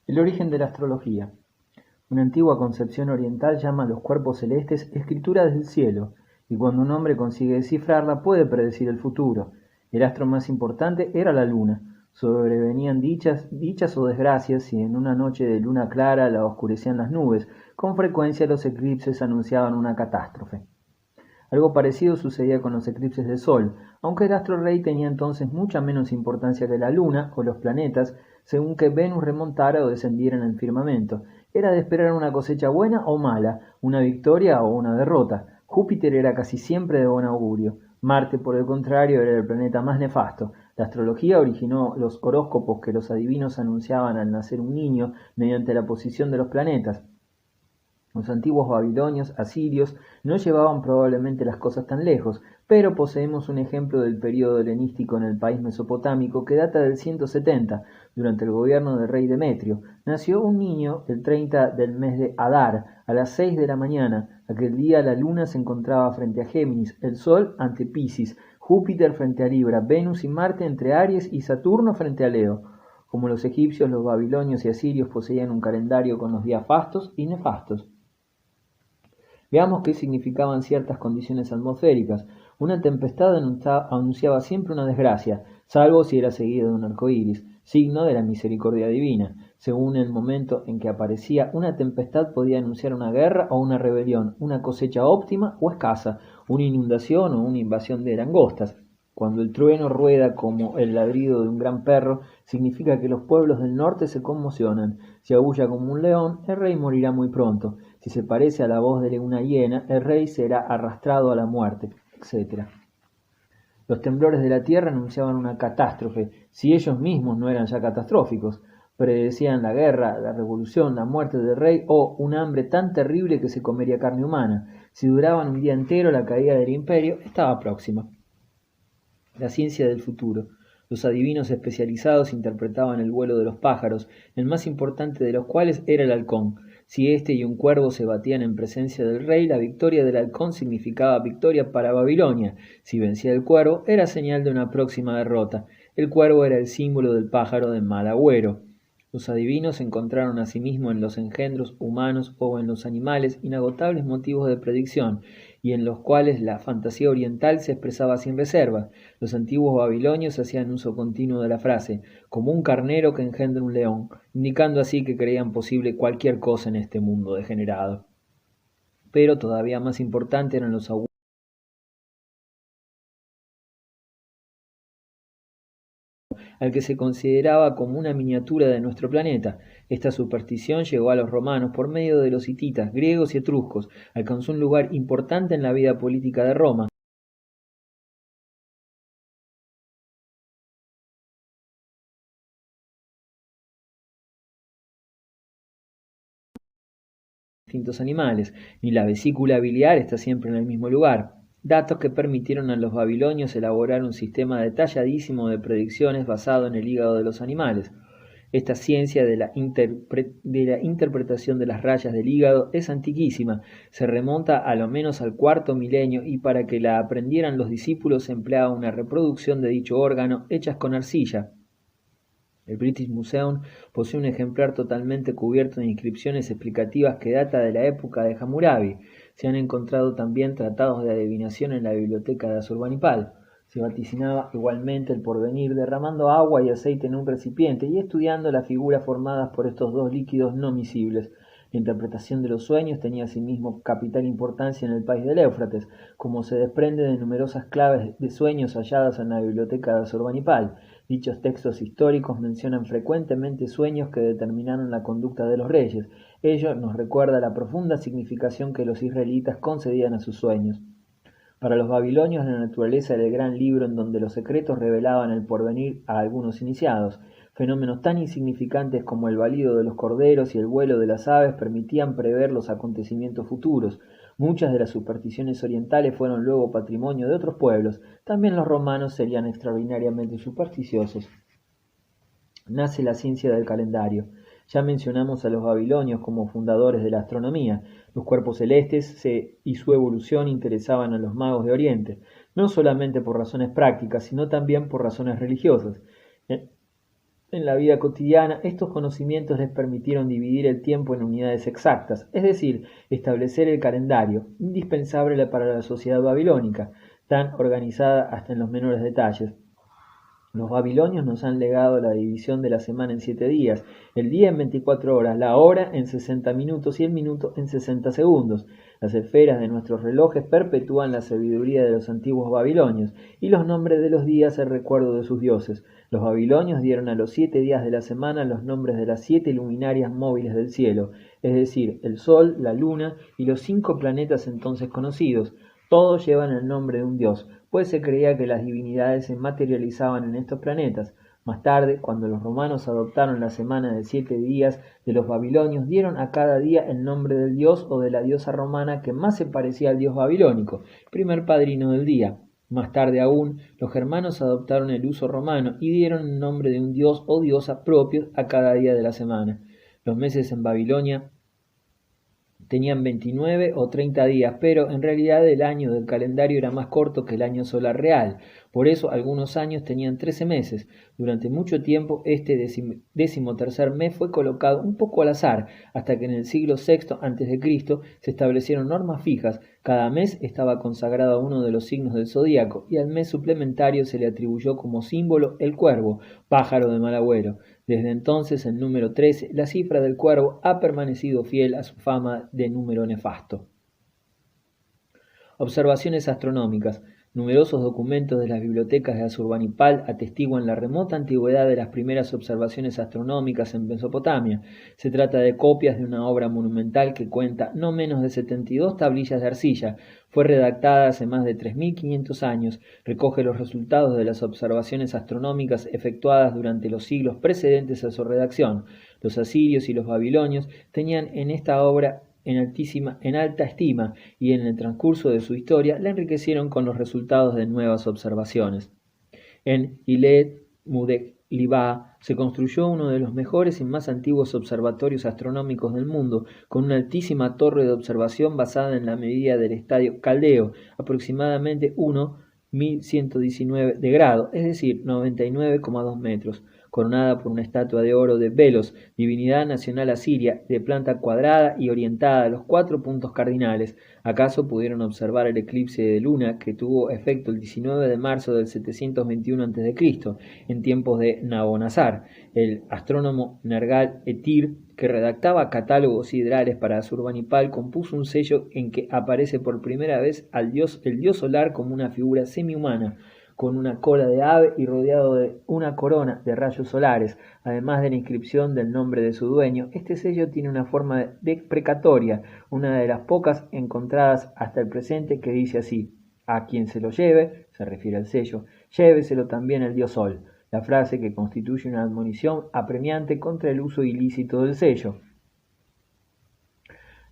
El origen de la astrología. Una antigua concepción oriental llama a los cuerpos celestes escrituras del cielo, y cuando un hombre consigue descifrarla puede predecir el futuro. El astro más importante era la luna. Sobrevenían dichas o desgracias si en una noche de luna clara la oscurecían las nubes. Con frecuencia los eclipses anunciaban una catástrofe. Algo parecido sucedía con los eclipses de sol, aunque el astro rey tenía entonces mucha menos importancia que la luna o los planetas, según que Venus remontara o descendiera en el firmamento. Era de esperar una cosecha buena o mala, una victoria o una derrota. Júpiter era casi siempre de buen augurio. Marte, por el contrario, era el planeta más nefasto. La astrología originó los horóscopos que los adivinos anunciaban al nacer un niño mediante la posición de los planetas. Los antiguos babilonios, asirios, no llevaban probablemente las cosas tan lejos, pero poseemos un ejemplo del período helenístico en el país mesopotámico que data del 170, durante el gobierno del rey Demetrio. Nació un niño el 30 del mes de Adar, a las 6 de la mañana. Aquel día la luna se encontraba frente a Géminis, el sol ante Piscis, Júpiter frente a Libra, Venus y Marte entre Aries y Saturno frente a Leo. Como los egipcios, los babilonios y asirios poseían un calendario con los días fastos y nefastos. Veamos qué significaban ciertas condiciones atmosféricas. Una tempestad anunciaba siempre una desgracia, salvo si era seguida de un arco iris, signo de la misericordia divina. Según el momento en que aparecía, una tempestad podía anunciar una guerra o una rebelión, una cosecha óptima o escasa, una inundación o una invasión de langostas. Cuando el trueno rueda como el ladrido de un gran perro, significa que los pueblos del norte se conmocionan. Si aúlla como un león, el rey morirá muy pronto. Si se parece a la voz de una hiena, el rey será arrastrado a la muerte, etc. Los temblores de la tierra anunciaban una catástrofe, si ellos mismos no eran ya catastróficos. Predecían la guerra, la revolución, la muerte del rey o un hambre tan terrible que se comería carne humana. Si duraban un día entero, la caída del imperio estaba próxima. La ciencia del futuro. Los adivinos especializados interpretaban el vuelo de los pájaros, el más importante de los cuales era el halcón. Si éste y un cuervo se batían en presencia del rey, la victoria del halcón significaba victoria para Babilonia. Si vencía el cuervo, era señal de una próxima derrota. El cuervo era el símbolo del pájaro de mal agüero. Los adivinos encontraron asimismo en los engendros humanos o en los animales inagotables motivos de predicción, y en los cuales la fantasía oriental se expresaba sin reserva. Los antiguos babilonios hacían uso continuo de la frase, como un carnero que engendra un león, indicando así que creían posible cualquier cosa en este mundo degenerado. Pero todavía más importante eran los augurios al que se consideraba como una miniatura de nuestro planeta. Esta superstición llegó a los romanos por medio de los hititas, griegos y etruscos, alcanzó un lugar importante en la vida política de Roma. Distintos animales, ni la vesícula biliar está siempre en el mismo lugar. Datos que permitieron a los babilonios elaborar un sistema detalladísimo de predicciones basado en el hígado de los animales. Esta ciencia de la interpretación de las rayas del hígado es antiquísima, se remonta a lo menos al cuarto milenio y para que la aprendieran los discípulos se empleaba una reproducción de dicho órgano hechas con arcilla. El British Museum posee un ejemplar totalmente cubierto de inscripciones explicativas que data de la época de Hammurabi. Se han encontrado también tratados de adivinación en la biblioteca de Asurbanipal. Se vaticinaba igualmente el porvenir derramando agua y aceite en un recipiente y estudiando las figuras formadas por estos dos líquidos no miscibles. La interpretación de los sueños tenía asimismo capital importancia en el país del Éufrates, como se desprende de numerosas claves de sueños halladas en la biblioteca de Asurbanipal. Dichos textos históricos mencionan frecuentemente sueños que determinaron la conducta de los reyes. Ello nos recuerda la profunda significación que los israelitas concedían a sus sueños. Para los babilonios la naturaleza era el gran libro en donde los secretos revelaban el porvenir a algunos iniciados. Fenómenos tan insignificantes como el balido de los corderos y el vuelo de las aves permitían prever los acontecimientos futuros. Muchas de las supersticiones orientales fueron luego patrimonio de otros pueblos. También los romanos serían extraordinariamente supersticiosos. Nace la ciencia del calendario. Ya mencionamos a los babilonios como fundadores de la astronomía. Los cuerpos celestes y su evolución interesaban a los magos de Oriente, no solamente por razones prácticas, sino también por razones religiosas. En la vida cotidiana, estos conocimientos les permitieron dividir el tiempo en unidades exactas, es decir, establecer el calendario, indispensable para la sociedad babilónica, tan organizada hasta en los menores detalles. Los babilonios nos han legado la división de la semana en 7 días, el día en 24 horas, la hora en 60 minutos y el minuto en 60 segundos. Las esferas de nuestros relojes perpetúan la sabiduría de los antiguos babilonios, y los nombres de los días el recuerdo de sus dioses. Los babilonios dieron a los 7 días de la semana los nombres de las 7 luminarias móviles del cielo, es decir, el Sol, la Luna y los 5 planetas entonces conocidos. Todos llevan el nombre de un dios, pues se creía que las divinidades se materializaban en estos planetas. Más tarde, cuando los romanos adoptaron la semana de 7 días de los babilonios, dieron a cada día el nombre del dios o de la diosa romana que más se parecía al dios babilónico, primer padrino del día. Más tarde aún, los germanos adoptaron el uso romano y dieron el nombre de un dios o diosa propios a cada día de la semana. Los meses en Babilonia tenían 29 o 30 días, pero en realidad el año del calendario era más corto que el año solar real. Por eso algunos años tenían 13 meses. Durante mucho tiempo este decimotercer mes fue colocado un poco al azar, hasta que en el siglo VI a.C. se establecieron normas fijas. Cada mes estaba consagrado a uno de los signos del zodíaco, y al mes suplementario se le atribuyó como símbolo el cuervo, pájaro de mal agüero. Desde entonces, el número 13, la cifra del cuervo, ha permanecido fiel a su fama de número nefasto. Observaciones astronómicas. Numerosos documentos de las bibliotecas de Asurbanipal atestiguan la remota antigüedad de las primeras observaciones astronómicas en Mesopotamia. Se trata de copias de una obra monumental que cuenta no menos de 72 tablillas de arcilla. Fue redactada hace más de 3.500 años. Recoge los resultados de las observaciones astronómicas efectuadas durante los siglos precedentes a su redacción. Los asirios y los babilonios tenían en esta obra en alta estima, y en el transcurso de su historia la enriquecieron con los resultados de nuevas observaciones. En Iled Mudeklibá se construyó uno de los mejores y más antiguos observatorios astronómicos del mundo, con una altísima torre de observación basada en la medida del estadio caldeo, aproximadamente 1.119 de grado, es decir, 99,2 metros, coronada por una estatua de oro de Belos, divinidad nacional asiria, de planta cuadrada y orientada a los 4 puntos cardinales. ¿Acaso pudieron observar el eclipse de luna que tuvo efecto el 19 de marzo del 721 a.C., en tiempos de Nabonazar? El astrónomo Nergal Etir, que redactaba catálogos siderales para Asurbanipal, compuso un sello en que aparece por primera vez el dios solar como una figura semi-humana, con una cola de ave y rodeado de una corona de rayos solares, además de la inscripción del nombre de su dueño. Este sello tiene una forma deprecatoria, una de las pocas encontradas hasta el presente, que dice así: a quien se lo lleve, se refiere al sello, lléveselo también el dios Sol, la frase que constituye una admonición apremiante contra el uso ilícito del sello.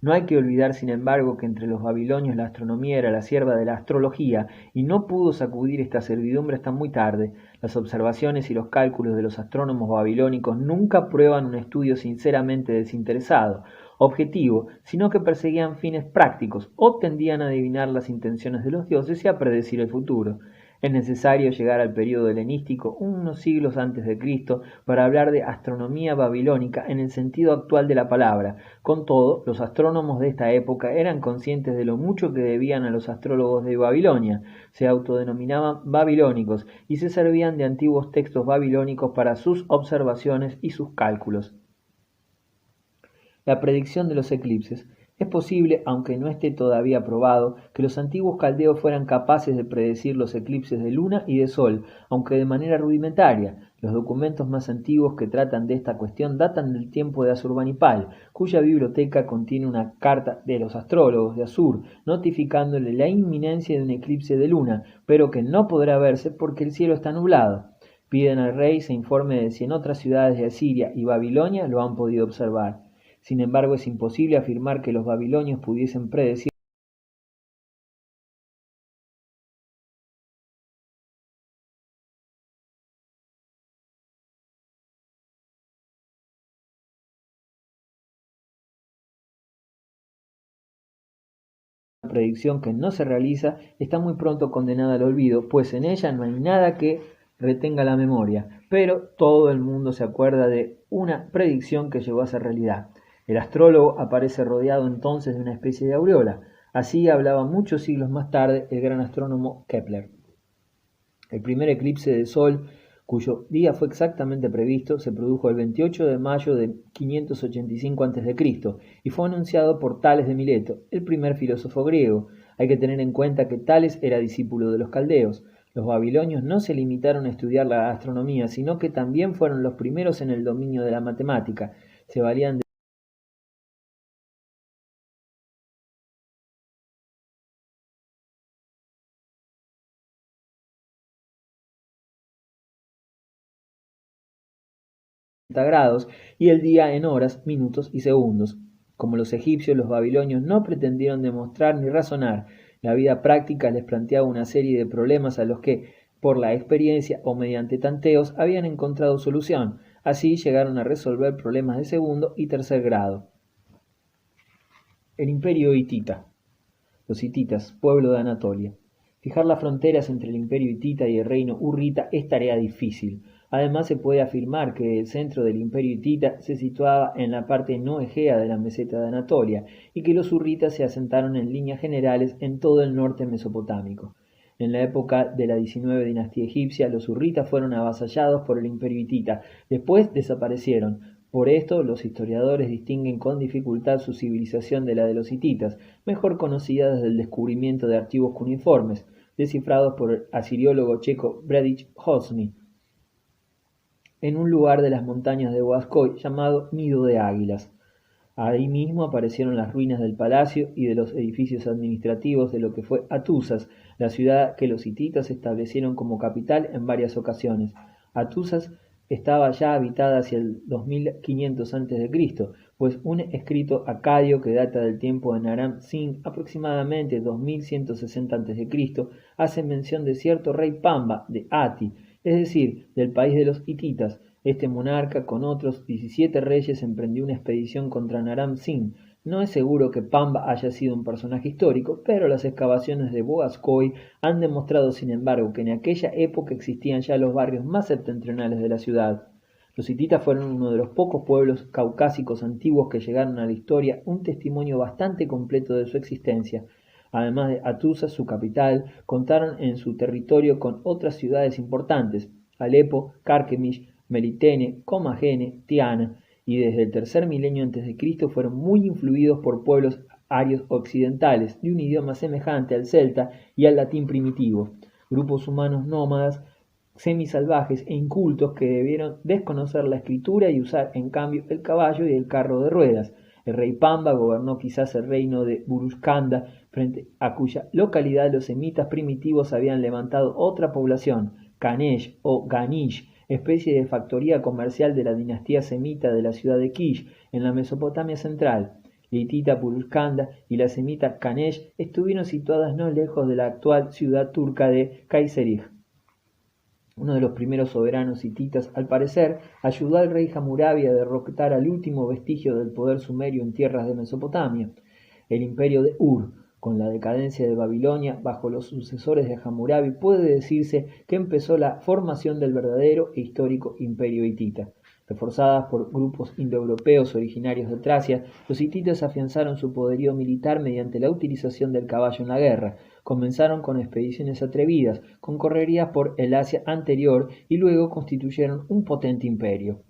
No hay que olvidar, sin embargo, que entre los babilonios la astronomía era la sierva de la astrología, y no pudo sacudir esta servidumbre hasta muy tarde. Las observaciones y los cálculos de los astrónomos babilónicos nunca prueban un estudio sinceramente desinteresado, objetivo, sino que perseguían fines prácticos, o tendían a adivinar las intenciones de los dioses y a predecir el futuro. Es necesario llegar al período helenístico, unos siglos antes de Cristo, para hablar de astronomía babilónica en el sentido actual de la palabra. Con todo, los astrónomos de esta época eran conscientes de lo mucho que debían a los astrólogos de Babilonia. Se autodenominaban babilónicos y se servían de antiguos textos babilónicos para sus observaciones y sus cálculos. La predicción de los eclipses. Es posible, aunque no esté todavía probado, que los antiguos caldeos fueran capaces de predecir los eclipses de luna y de sol, aunque de manera rudimentaria. Los documentos más antiguos que tratan de esta cuestión datan del tiempo de Asurbanipal, cuya biblioteca contiene una carta de los astrólogos de Asur, notificándole la inminencia de un eclipse de luna, pero que no podrá verse porque el cielo está nublado. Piden al rey se informe de si en otras ciudades de Asiria y Babilonia lo han podido observar. Sin embargo, es imposible afirmar que los babilonios pudiesen predecir una predicción que no se realiza está muy pronto condenada al olvido, pues en ella no hay nada que retenga la memoria, pero todo el mundo se acuerda de una predicción que llegó a ser realidad. El astrólogo aparece rodeado entonces de una especie de aureola. Así hablaba muchos siglos más tarde el gran astrónomo Kepler. El primer eclipse de Sol, cuyo día fue exactamente previsto, se produjo el 28 de mayo de 585 a.C. y fue anunciado por Tales de Mileto, el primer filósofo griego. Hay que tener en cuenta que Tales era discípulo de los caldeos. Los babilonios no se limitaron a estudiar la astronomía, sino que también fueron los primeros en el dominio de la matemática. Se valían de grados y el día en horas, minutos y segundos. Como los egipcios, los babilonios no pretendieron demostrar ni razonar. La vida práctica les planteaba una serie de problemas a los que, por la experiencia o mediante tanteos, habían encontrado solución. Así llegaron a resolver problemas de segundo y tercer grado. El imperio hitita. Los hititas, pueblo de Anatolia. Fijar las fronteras entre el imperio hitita y el reino hurrita es tarea difícil. Además, se puede afirmar que el centro del imperio hitita se situaba en la parte no egea de la meseta de Anatolia y que los hurritas se asentaron en líneas generales en todo el norte mesopotámico. En la época de la 19 dinastía egipcia, los hurritas fueron avasallados por el imperio hitita, después desaparecieron. Por esto, los historiadores distinguen con dificultad su civilización de la de los hititas, mejor conocida desde el descubrimiento de archivos cuneiformes, descifrados por el asiriólogo checo Bredić Hosny, en un lugar de las montañas de Boğazköy llamado Nido de Águilas. Ahí mismo aparecieron las ruinas del palacio y de los edificios administrativos de lo que fue Atusas, la ciudad que los hititas establecieron como capital en varias ocasiones. Atusas estaba ya habitada hacia el 2500 a.C., pues un escrito acadio que data del tiempo de Naram Sin, aproximadamente 2160 a.C., hace mención de cierto rey Pamba de Ati, es decir, del país de los hititas. Este monarca, con otros 17 reyes, emprendió una expedición contra Naram Sin. No es seguro que Pamba haya sido un personaje histórico, pero las excavaciones de Boğazköy han demostrado, sin embargo, que en aquella época existían ya los barrios más septentrionales de la ciudad. Los hititas fueron uno de los pocos pueblos caucásicos antiguos que llegaron a la historia, un testimonio bastante completo de su existencia. Además de Atusas, su capital, contaron en su territorio con otras ciudades importantes: Alepo, Carquemish, Melitene, Comagene, Tiana, y desde el tercer milenio a.C. fueron muy influidos por pueblos arios occidentales, de un idioma semejante al celta y al latín primitivo, grupos humanos nómadas, semisalvajes e incultos que debieron desconocer la escritura y usar en cambio el caballo y el carro de ruedas. El rey Pamba gobernó quizás el reino de Burushkanda, frente a cuya localidad los semitas primitivos habían levantado otra población, Kanesh o Ganish, especie de factoría comercial de la dinastía semita de la ciudad de Kish, en la Mesopotamia central. La hitita Burushkanda y la semita Kanesh estuvieron situadas no lejos de la actual ciudad turca de Kayseri. Uno de los primeros soberanos hititas, al parecer, ayudó al rey Hammurabi a derrotar al último vestigio del poder sumerio en tierras de Mesopotamia, el imperio de Ur. Con la decadencia de Babilonia, bajo los sucesores de Hammurabi, puede decirse que empezó la formación del verdadero e histórico imperio hitita. Reforzadas por grupos indoeuropeos originarios de Tracia, los hititas afianzaron su poderío militar mediante la utilización del caballo en la guerra. Comenzaron con expediciones atrevidas, con correrías por el Asia anterior, y luego constituyeron un potente imperio.